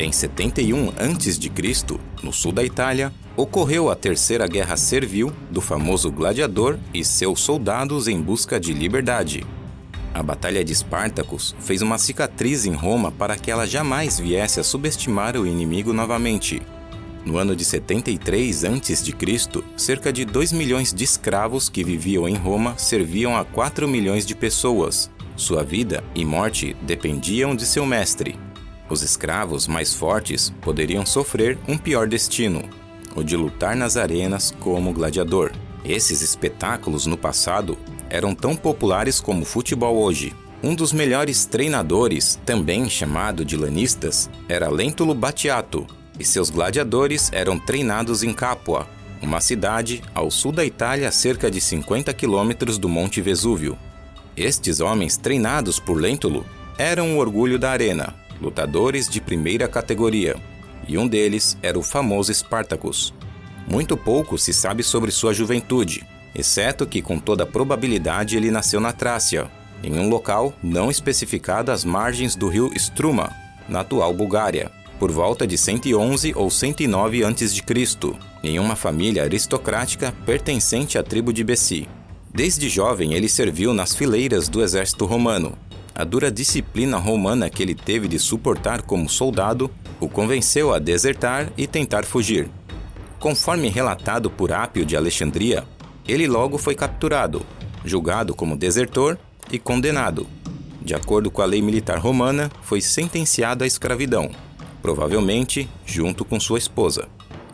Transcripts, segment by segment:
Em 71 a.C., no sul da Itália, ocorreu a Terceira Guerra Servil do famoso gladiador e seus soldados em busca de liberdade. A Batalha de Espartacus fez uma cicatriz em Roma para que ela jamais viesse a subestimar o inimigo novamente. No ano de 73 a.C., cerca de 2 milhões de escravos que viviam em Roma serviam a 4 milhões de pessoas. Sua vida e morte dependiam de seu mestre. Os escravos mais fortes poderiam sofrer um pior destino, o de lutar nas arenas como gladiador. Esses espetáculos no passado eram tão populares como o futebol hoje. Um dos melhores treinadores, também chamado de lanistas, era Lentulus Batiato, e seus gladiadores eram treinados em Capua, uma cidade ao sul da Itália a cerca de 50 quilômetros do Monte Vesúvio. Estes homens treinados por Lentulus eram o orgulho da arena, lutadores de primeira categoria, e um deles era o famoso Spartacus. Muito pouco se sabe sobre sua juventude, exceto que com toda probabilidade ele nasceu na Trácia, em um local não especificado às margens do rio Struma, na atual Bulgária, por volta de 111 ou 109 a.C., em uma família aristocrática pertencente à tribo de Bessi. Desde jovem ele serviu nas fileiras do exército romano. A dura disciplina romana que ele teve de suportar como soldado o convenceu a desertar e tentar fugir. Conforme relatado por Ápio de Alexandria, ele logo foi capturado, julgado como desertor e condenado. De acordo com a lei militar romana, foi sentenciado à escravidão, provavelmente junto com sua esposa.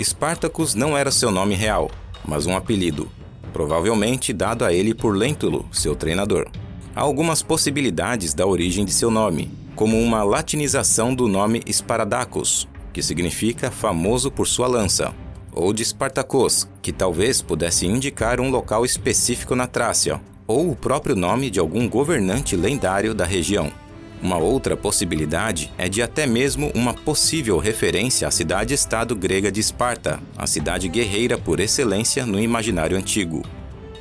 Spartacus não era seu nome real, mas um apelido, provavelmente dado a ele por Lentulus, seu treinador. Há algumas possibilidades da origem de seu nome, como uma latinização do nome Sparadacus, que significa famoso por sua lança, ou de Spartacus, que talvez pudesse indicar um local específico na Trácia, ou o próprio nome de algum governante lendário da região. Uma outra possibilidade é de até mesmo uma possível referência à cidade-estado grega de Esparta, a cidade guerreira por excelência no imaginário antigo.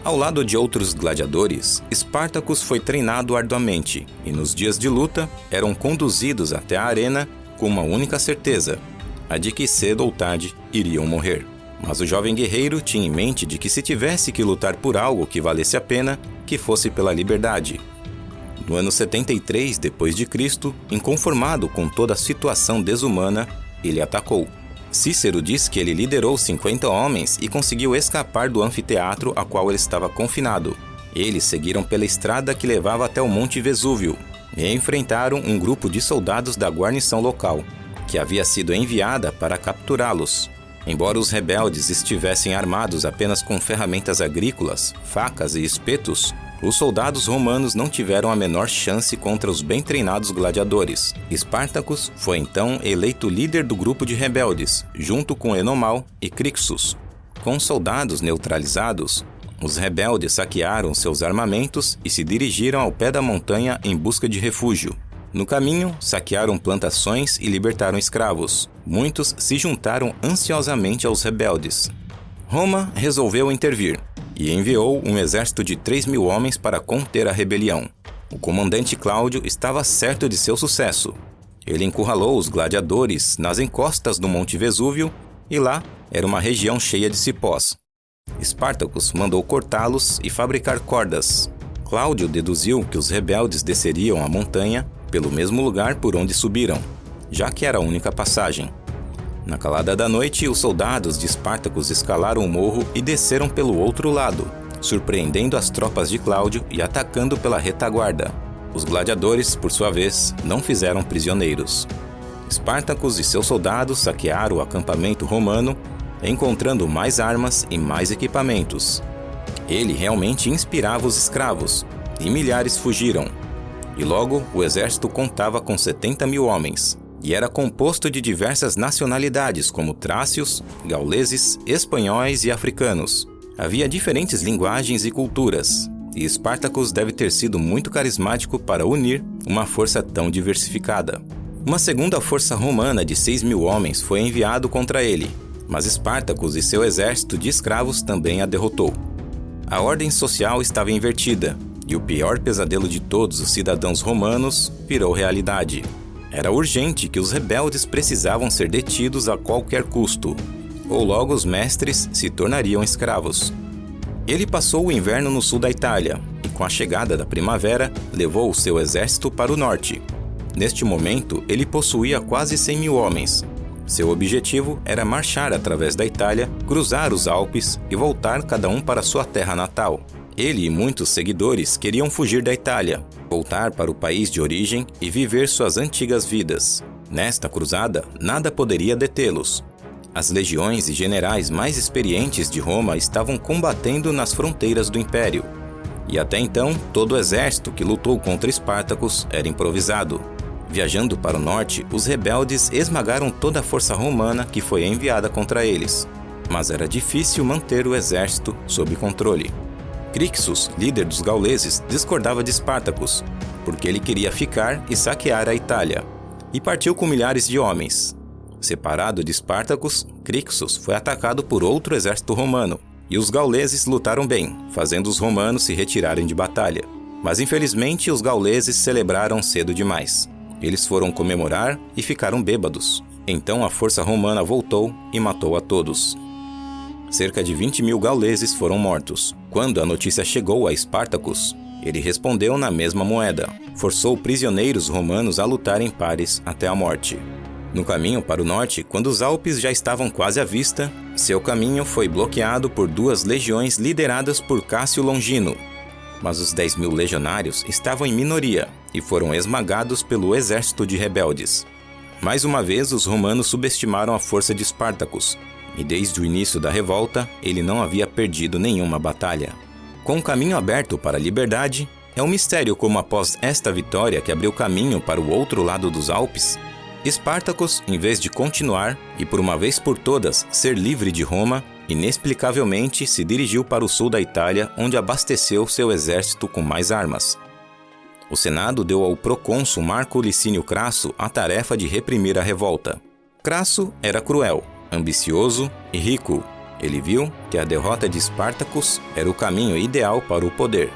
Ao lado de outros gladiadores, Spartacus foi treinado arduamente e nos dias de luta eram conduzidos até a arena com uma única certeza, a de que cedo ou tarde iriam morrer. Mas o jovem guerreiro tinha em mente de que se tivesse que lutar por algo que valesse a pena, que fosse pela liberdade. No ano 73 d.C., inconformado com toda a situação desumana, ele atacou. Cícero diz que ele liderou 50 homens e conseguiu escapar do anfiteatro a qual ele estava confinado. Eles seguiram pela estrada que levava até o Monte Vesúvio e enfrentaram um grupo de soldados da guarnição local, que havia sido enviada para capturá-los. Embora os rebeldes estivessem armados apenas com ferramentas agrícolas, facas e espetos, os soldados romanos não tiveram a menor chance contra os bem treinados gladiadores. Spartacus foi então eleito líder do grupo de rebeldes, junto com Enomal e Crixus. Com os soldados neutralizados, os rebeldes saquearam seus armamentos e se dirigiram ao pé da montanha em busca de refúgio. No caminho, saquearam plantações e libertaram escravos. Muitos se juntaram ansiosamente aos rebeldes. Roma resolveu intervir e enviou um exército de 3.000 homens para conter a rebelião. O comandante Cláudio estava certo de seu sucesso. Ele encurralou os gladiadores nas encostas do Monte Vesúvio e lá era uma região cheia de cipós. Spartacus mandou cortá-los e fabricar cordas. Cláudio deduziu que os rebeldes desceriam a montanha pelo mesmo lugar por onde subiram, já que era a única passagem. Na calada da noite, os soldados de Spartacus escalaram o morro e desceram pelo outro lado, surpreendendo as tropas de Cláudio e atacando pela retaguarda. Os gladiadores, por sua vez, não fizeram prisioneiros. Spartacus e seus soldados saquearam o acampamento romano, encontrando mais armas e mais equipamentos. Ele realmente inspirava os escravos, e milhares fugiram. E logo, o exército contava com 70.000 homens, e era composto de diversas nacionalidades como trácios, gauleses, espanhóis e africanos. Havia diferentes linguagens e culturas, e Spartacus deve ter sido muito carismático para unir uma força tão diversificada. Uma segunda força romana de 6.000 homens foi enviado contra ele, mas Spartacus e seu exército de escravos também a derrotou. A ordem social estava invertida, e o pior pesadelo de todos os cidadãos romanos virou realidade. Era urgente que os rebeldes precisavam ser detidos a qualquer custo, ou logo os mestres se tornariam escravos. Ele passou o inverno no sul da Itália e, com a chegada da primavera, levou o seu exército para o norte. Neste momento, ele possuía quase 100 mil homens. Seu objetivo era marchar através da Itália, cruzar os Alpes e voltar cada um para sua terra natal. Ele e muitos seguidores queriam fugir da Itália, voltar para o país de origem e viver suas antigas vidas. Nesta cruzada, nada poderia detê-los. As legiões e generais mais experientes de Roma estavam combatendo nas fronteiras do Império. E até então, todo o exército que lutou contra Espartacus era improvisado. Viajando para o norte, os rebeldes esmagaram toda a força romana que foi enviada contra eles. Mas era difícil manter o exército sob controle. Crixus, líder dos gauleses, discordava de Espartacus, porque ele queria ficar e saquear a Itália, e partiu com milhares de homens. Separado de Espartacus, Crixus foi atacado por outro exército romano, e os gauleses lutaram bem, fazendo os romanos se retirarem de batalha. Mas infelizmente os gauleses celebraram cedo demais. Eles foram comemorar e ficaram bêbados. Então a força romana voltou e matou a todos. Cerca de 20 mil gauleses foram mortos. Quando a notícia chegou a Espartacus, ele respondeu na mesma moeda. Forçou prisioneiros romanos a lutar em pares até a morte. No caminho para o norte, quando os Alpes já estavam quase à vista, seu caminho foi bloqueado por 2 legiões lideradas por Cássio Longino. Mas os 10 mil legionários estavam em minoria e foram esmagados pelo exército de rebeldes. Mais uma vez, os romanos subestimaram a força de Espartacus, e desde o início da revolta, ele não havia perdido nenhuma batalha. Com o caminho aberto para a liberdade, é um mistério como após esta vitória que abriu caminho para o outro lado dos Alpes, Espartacus, em vez de continuar e por uma vez por todas ser livre de Roma, inexplicavelmente se dirigiu para o sul da Itália, onde abasteceu seu exército com mais armas. O Senado deu ao procônsul Marco Licínio Crasso a tarefa de reprimir a revolta. Crasso era cruel, ambicioso e rico. Ele viu que a derrota de Espartacus era o caminho ideal para o poder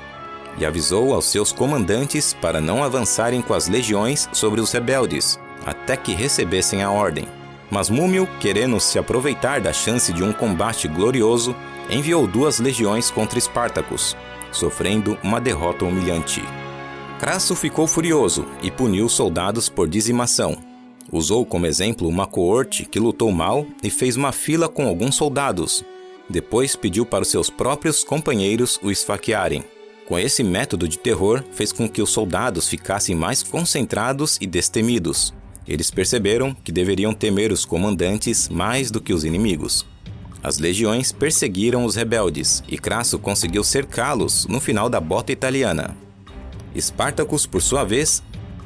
e avisou aos seus comandantes para não avançarem com as legiões sobre os rebeldes, até que recebessem a ordem. Mas Múmio, querendo se aproveitar da chance de um combate glorioso, enviou 2 legiões contra Espartacus, sofrendo uma derrota humilhante. Crasso ficou furioso e puniu os soldados por dizimação. Usou como exemplo uma coorte que lutou mal e fez uma fila com alguns soldados. Depois pediu para os seus próprios companheiros o esfaquearem. Com esse método de terror, fez com que os soldados ficassem mais concentrados e destemidos. Eles perceberam que deveriam temer os comandantes mais do que os inimigos. As legiões perseguiram os rebeldes e Crasso conseguiu cercá-los no final da bota italiana. Espartacus, por sua vez,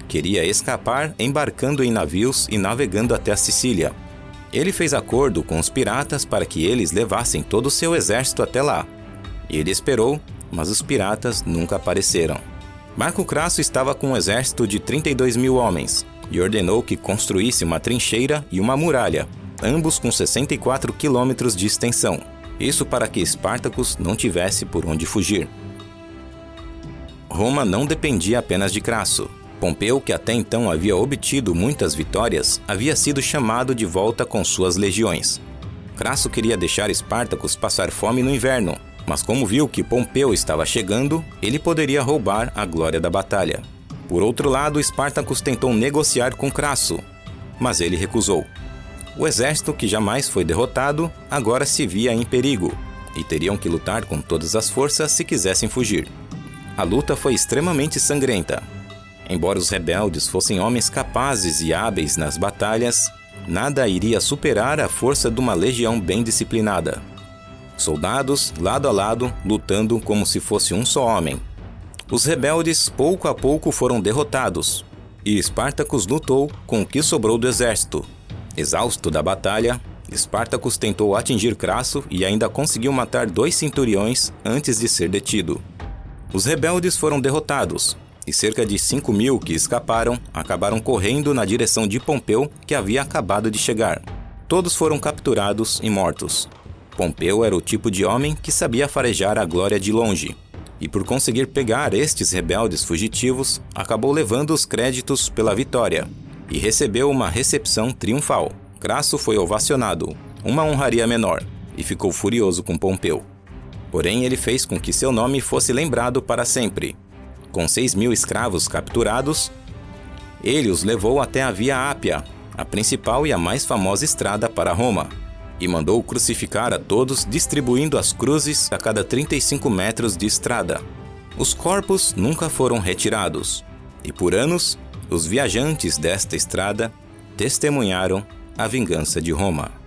queria escapar embarcando em navios e navegando até a Sicília. Ele fez acordo com os piratas para que eles levassem todo o seu exército até lá. Ele esperou, mas os piratas nunca apareceram. Marco Crasso estava com um exército de 32 mil homens e ordenou que construísse uma trincheira e uma muralha, ambos com 64 quilômetros de extensão. Isso para que Espartacus não tivesse por onde fugir. Roma não dependia apenas de Crasso. Pompeu, que até então havia obtido muitas vitórias, havia sido chamado de volta com suas legiões. Crasso queria deixar Espartacus passar fome no inverno, mas como viu que Pompeu estava chegando, ele poderia roubar a glória da batalha. Por outro lado, Espartacus tentou negociar com Crasso, mas ele recusou. O exército, que jamais foi derrotado, agora se via em perigo, e teriam que lutar com todas as forças se quisessem fugir. A luta foi extremamente sangrenta. Embora os rebeldes fossem homens capazes e hábeis nas batalhas, nada iria superar a força de uma legião bem disciplinada. Soldados, lado a lado, lutando como se fosse um só homem. Os rebeldes, pouco a pouco, foram derrotados, e Espartacus lutou com o que sobrou do exército. Exausto da batalha, Espartacus tentou atingir Crasso e ainda conseguiu matar 2 centuriões antes de ser detido. Os rebeldes foram derrotados, e cerca de 5 mil que escaparam acabaram correndo na direção de Pompeu, que havia acabado de chegar. Todos foram capturados e mortos. Pompeu era o tipo de homem que sabia farejar a glória de longe, e por conseguir pegar estes rebeldes fugitivos, acabou levando os créditos pela vitória. e recebeu uma recepção triunfal. Crasso foi ovacionado, uma honraria menor, e ficou furioso com Pompeu. Porém, ele fez com que seu nome fosse lembrado para sempre. Com 6.000 escravos capturados, ele os levou até a Via Ápia, a principal e a mais famosa estrada para Roma, e mandou crucificar a todos, distribuindo as cruzes a cada 35 metros de estrada. Os corpos nunca foram retirados, e por anos, os viajantes desta estrada testemunharam a vingança de Roma.